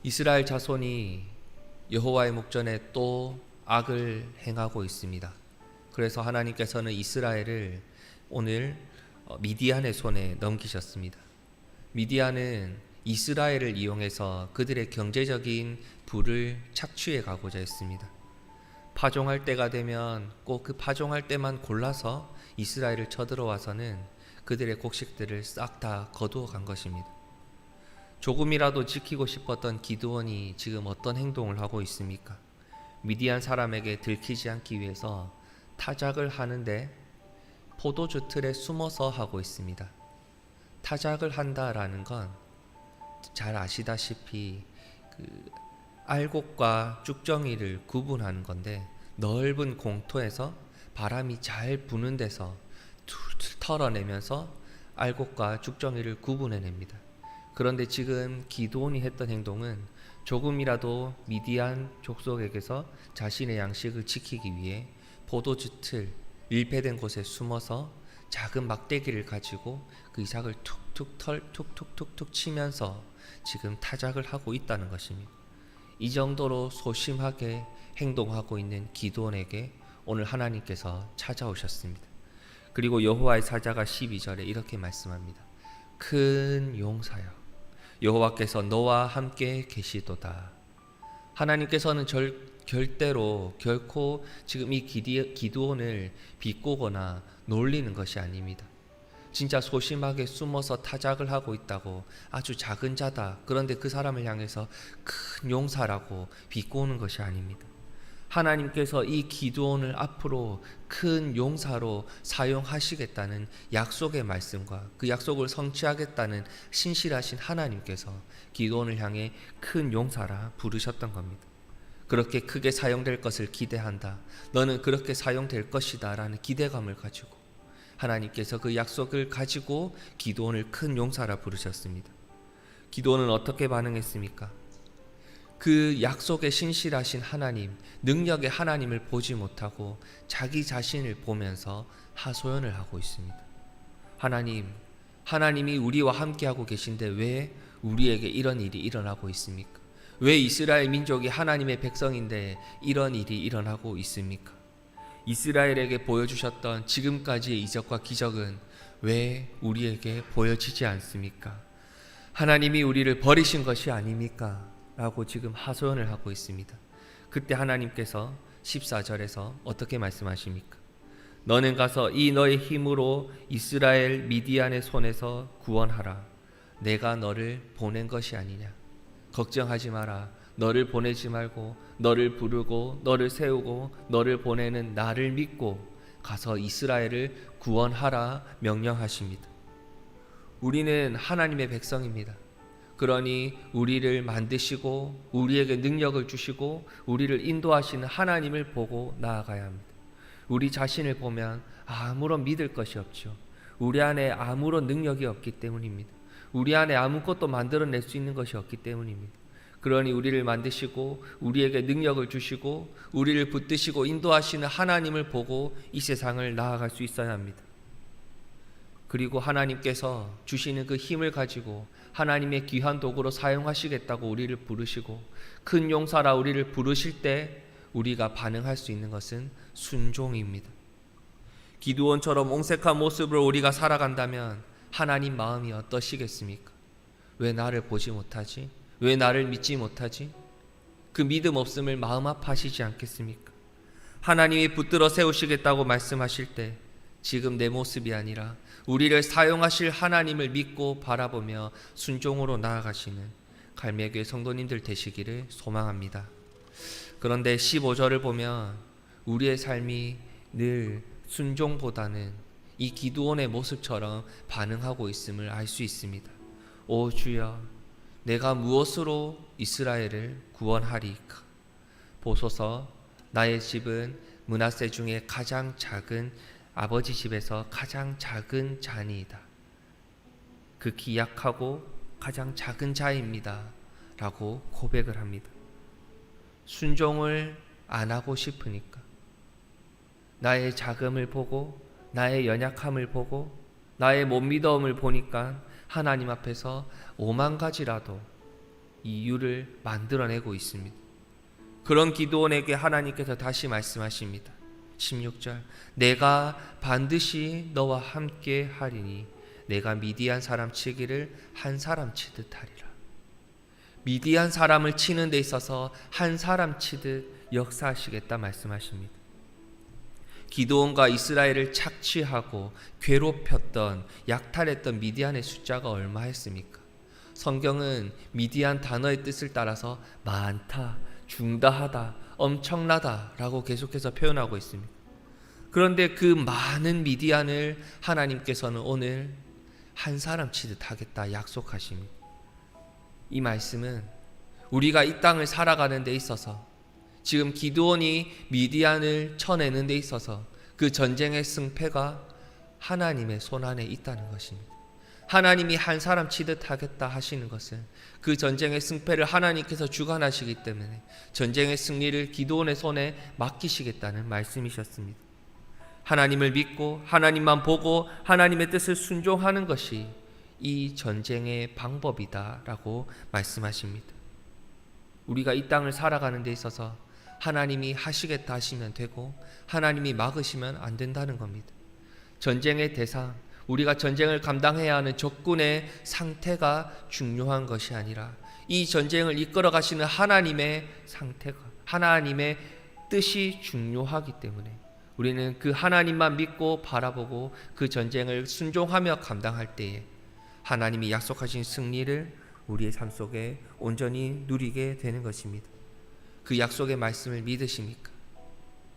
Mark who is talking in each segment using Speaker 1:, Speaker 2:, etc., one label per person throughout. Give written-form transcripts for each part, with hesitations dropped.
Speaker 1: 이스라엘 자손이 여호와의 목전에 또 악을 행하고 있습니다. 그래서 하나님께서는 이스라엘을 오늘 미디안의 손에 넘기셨습니다. 미디안은 이스라엘을 이용해서 그들의 경제적인 부를 착취해 가고자 했습니다. 파종할 때가 되면 꼭 그 파종할 때만 골라서 이스라엘을 쳐들어와서는 그들의 곡식들을 싹 다 거두어 간 것입니다. 조금이라도 지키고 싶었던 기드온이 지금 어떤 행동을 하고 있습니까? 미디안 사람에게 들키지 않기 위해서 타작을 하는데 포도주 틀에 숨어서 하고 있습니다. 타작을 한다라는 건 잘 아시다시피 알곡과 쭉정이를 구분하는 건데, 넓은 공터에서 바람이 잘 부는 데서 툴툴 털어내면서 알곡과 쭉정이를 구분해냅니다. 그런데 지금 기드온이 했던 행동은 조금이라도 미디안 족속에게서 자신의 양식을 지키기 위해 포도주 틀 밀폐된 곳에 숨어서 작은 막대기를 가지고 그 이삭을 툭툭 치면서 지금 타작을 하고 있다는 것입니다. 이 정도로 소심하게 행동하고 있는 기드온에게 오늘 하나님께서 찾아오셨습니다. 그리고 여호와의 사자가 12절에 이렇게 말씀합니다. 큰 용사여, 여호와께서 너와 함께 계시도다. 하나님께서는 결코 지금 이 기드온을 비꼬거나 놀리는 것이 아닙니다. 진짜 소심하게 숨어서 타작을 하고 있다고 아주 작은 자다, 그런데 그 사람을 향해서 큰 용사라고 비꼬는 것이 아닙니다. 하나님께서 이 기드온을 앞으로 큰 용사로 사용하시겠다는 약속의 말씀과 그 약속을 성취하겠다는 신실하신 하나님께서 기드온을 향해 큰 용사라 부르셨던 겁니다. 그렇게 크게 사용될 것을 기대한다, 너는 그렇게 사용될 것이다 라는 기대감을 가지고 하나님께서 그 약속을 가지고 기드온을 큰 용사라 부르셨습니다. 기드온은 어떻게 반응했습니까? 그 약속에 신실하신 하나님, 능력의 하나님을 보지 못하고 자기 자신을 보면서 하소연을 하고 있습니다. 하나님이 우리와 함께하고 계신데 왜 우리에게 이런 일이 일어나고 있습니까? 왜 이스라엘 민족이 하나님의 백성인데 이런 일이 일어나고 있습니까? 이스라엘에게 보여주셨던 지금까지의 이적과 기적은 왜 우리에게 보여지지 않습니까? 하나님이 우리를 버리신 것이 아닙니까? 라고 지금 하소연을 하고 있습니다. 그때 하나님께서 14절에서 어떻게 말씀하십니까? 너는 가서 이 너의 힘으로 이스라엘 미디안의 손에서 구원하라. 내가 너를 보낸 것이 아니냐. 걱정하지 마라. 너를 보내지 말고 너를 부르고 너를 세우고 너를 보내는 나를 믿고 가서 이스라엘을 구원하라 명령하십니다. 우리는 하나님의 백성입니다. 그러니 우리를 만드시고 우리에게 능력을 주시고 우리를 인도하시는 하나님을 보고 나아가야 합니다. 우리 자신을 보면 아무런 믿을 것이 없죠. 우리 안에 아무런 능력이 없기 때문입니다. 우리 안에 아무것도 만들어낼 수 있는 것이 없기 때문입니다. 그러니 우리를 만드시고 우리에게 능력을 주시고 우리를 붙드시고 인도하시는 하나님을 보고 이 세상을 나아갈 수 있어야 합니다. 그리고 하나님께서 주시는 그 힘을 가지고 하나님의 귀한 도구로 사용하시겠다고 우리를 부르시고 큰 용사라 우리를 부르실 때 우리가 반응할 수 있는 것은 순종입니다. 기드온처럼 옹색한 모습으로 우리가 살아간다면 하나님 마음이 어떠시겠습니까? 왜 나를 보지 못하지? 왜 나를 믿지 못하지? 그 믿음 없음을 마음 아파하시지 않겠습니까? 하나님이 붙들어 세우시겠다고 말씀하실 때 지금 내 모습이 아니라 우리를 사용하실 하나님을 믿고 바라보며 순종으로 나아가시는 갈매교회 성도님들 되시기를 소망합니다. 그런데 15절을 보면 우리의 삶이 늘 순종보다는 이 기드온의 모습처럼 반응하고 있음을 알 수 있습니다. 오 주여, 내가 무엇으로 이스라엘을 구원하리이까? 보소서, 나의 집은 므낫세 중에 가장 작은 아버지 집에서 가장 작은 자니이다. 극히 약하고 가장 작은 자입니다 라고 고백을 합니다. 순종을 안 하고 싶으니까, 나의 작음을 보고 나의 연약함을 보고 나의 못 믿음을 보니까 하나님 앞에서 5만 가지라도 이유를 만들어내고 있습니다. 그런 기드온에게 하나님께서 다시 말씀하십니다. 16절, 내가 반드시 너와 함께 하리니 내가 미디안 사람 치기를 한 사람 치듯 하리라. 미디안 사람을 치는 데 있어서 한 사람 치듯 역사하시겠다 말씀하십니다. 기드온과 이스라엘을 착취하고 괴롭혔던, 약탈했던 미디안의 숫자가 얼마였습니까? 성경은 미디안 단어의 뜻을 따라서 많다, 중다하다, 엄청나다 라고 계속해서 표현하고 있습니다. 그런데 그 많은 미디안을 하나님께서는 오늘 한 사람 치듯 하겠다 약속하십니다. 이 말씀은 우리가 이 땅을 살아가는 데 있어서 지금 기드온이 미디안을 쳐내는 데 있어서 그 전쟁의 승패가 하나님의 손안에 있다는 것입니다. 하나님이 한 사람 치듯 하겠다 하시는 것은 그 전쟁의 승패를 하나님께서 주관하시기 때문에 전쟁의 승리를 기드온의 손에 맡기시겠다는 말씀이셨습니다. 하나님을 믿고 하나님만 보고 하나님의 뜻을 순종하는 것이 이 전쟁의 방법이다라고 말씀하십니다. 우리가 이 땅을 살아가는 데 있어서 하나님이 하시겠다 하시면 되고 하나님이 막으시면 안 된다는 겁니다. 전쟁의 대상, 우리가 전쟁을 감당해야 하는 적군의 상태가 중요한 것이 아니라 이 전쟁을 이끌어 가시는 하나님의 상태가, 하나님의 뜻이 중요하기 때문에 우리는 그 하나님만 믿고 바라보고 그 전쟁을 순종하며 감당할 때에 하나님이 약속하신 승리를 우리의 삶 속에 온전히 누리게 되는 것입니다. 그 약속의 말씀을 믿으십니까?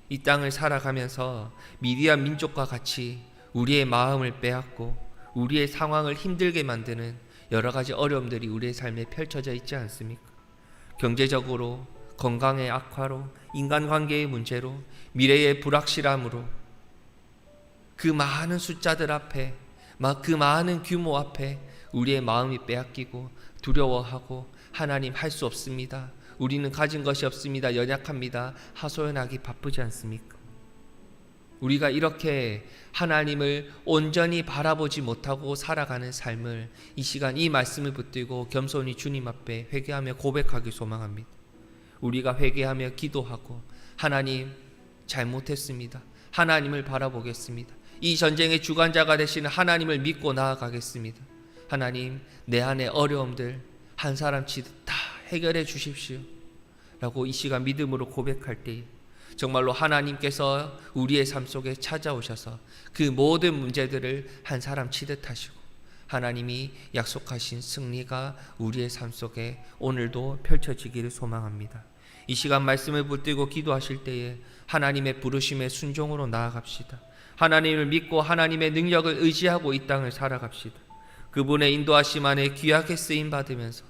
Speaker 1: 이 땅을 살아가면서 미디안 민족과 같이 우리의 마음을 빼앗고 우리의 상황을 힘들게 만드는 여러 가지 어려움들이 우리의 삶에 펼쳐져 있지 않습니까? 경제적으로, 건강의 악화로, 인간관계의 문제로, 미래의 불확실함으로 그 많은 숫자들 앞에, 그 많은 규모 앞에 우리의 마음이 빼앗기고 두려워하고 하나님 할 수 없습니다, 우리는 가진 것이 없습니다, 연약합니다 하소연하기 바쁘지 않습니까? 우리가 이렇게 하나님을 온전히 바라보지 못하고 살아가는 삶을 이 시간 이 말씀을 붙들고 겸손히 주님 앞에 회개하며 고백하기 소망합니다. 우리가 회개하며 기도하고 하나님 잘못했습니다, 하나님을 바라보겠습니다, 이 전쟁의 주관자가 되시는 하나님을 믿고 나아가겠습니다, 하나님 내 안의 어려움들 한 사람 치듯 다 해결해 주십시오 라고 이 시간 믿음으로 고백할 때 정말로 하나님께서 우리의 삶 속에 찾아오셔서 그 모든 문제들을 한 사람 치듯 하시고 하나님이 약속하신 승리가 우리의 삶 속에 오늘도 펼쳐지기를 소망합니다. 이 시간 말씀을 붙들고 기도하실 때에 하나님의 부르심에 순종으로 나아갑시다. 하나님을 믿고 하나님의 능력을 의지하고 이 땅을 살아갑시다. 그분의 인도하심 안에 귀하게 쓰임 받으면서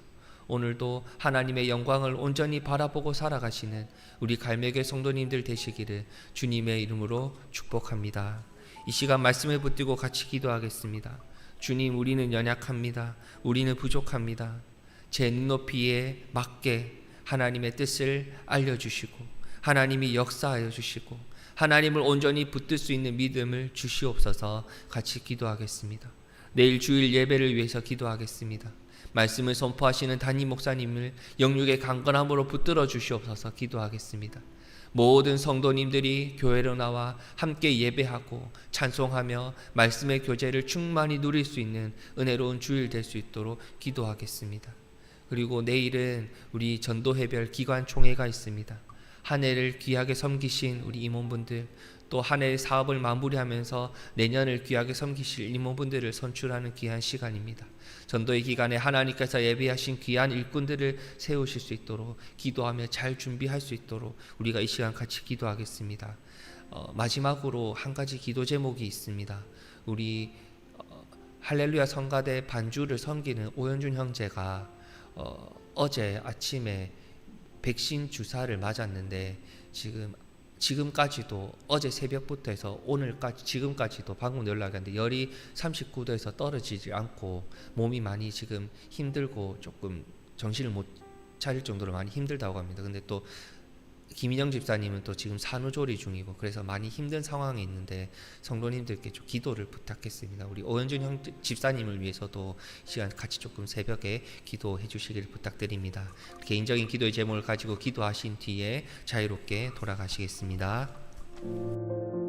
Speaker 1: 오늘도 하나님의 영광을 온전히 바라보고 살아가시는 우리 갈매기 성도님들 되시기를 주님의 이름으로 축복합니다. 이 시간 말씀을 붙들고 같이 기도하겠습니다. 주님, 우리는 연약합니다. 우리는 부족합니다. 제 눈높이에 맞게 하나님의 뜻을 알려주시고 하나님이 역사하여 주시고 하나님을 온전히 붙들 수 있는 믿음을 주시옵소서. 같이 기도하겠습니다. 내일 주일 예배를 위해서 기도하겠습니다. 말씀을 선포하시는 담임 목사님을 영육의 강건함으로 붙들어 주시옵소서. 기도하겠습니다. 모든 성도님들이 교회로 나와 함께 예배하고 찬송하며 말씀의 교제를 충만히 누릴 수 있는 은혜로운 주일 될 수 있도록 기도하겠습니다. 그리고 내일은 우리 전도해별 기관총회가 있습니다. 한 해를 귀하게 섬기신 우리 임원분들, 또 한 해의 사업을 마무리하면서 내년을 귀하게 섬기실 임원분들을 선출하는 귀한 시간입니다. 전도의 기간에 하나님께서 예비하신 귀한 일꾼들을 세우실 수 있도록 기도하며 잘 준비할 수 있도록 우리가 이 시간 같이 기도하겠습니다. 마지막으로 한 가지 기도 제목이 있습니다. 우리 할렐루야 성가대 반주를 섬기는 오현준 형제가 어제 아침에 백신 주사를 맞았는데 지금까지도 어제 새벽부터 해서 오늘까지 지금까지도 방금 연락이 왔는데 열이 39도에서 떨어지지 않고 몸이 많이 지금 힘들고 조금 정신을 못 차릴 정도로 많이 힘들다고 합니다. 근데 또 김인영 집사님은 또 지금 산후조리 중이고 그래서 많이 힘든 상황에 있는데 성도님들께 좀 기도를 부탁했습니다. 우리 오현준 집사님을 위해서도 시간 같이 조금 새벽에 기도해 주시기를 부탁드립니다. 개인적인 기도의 제목을 가지고 기도하신 뒤에 자유롭게 돌아가시겠습니다.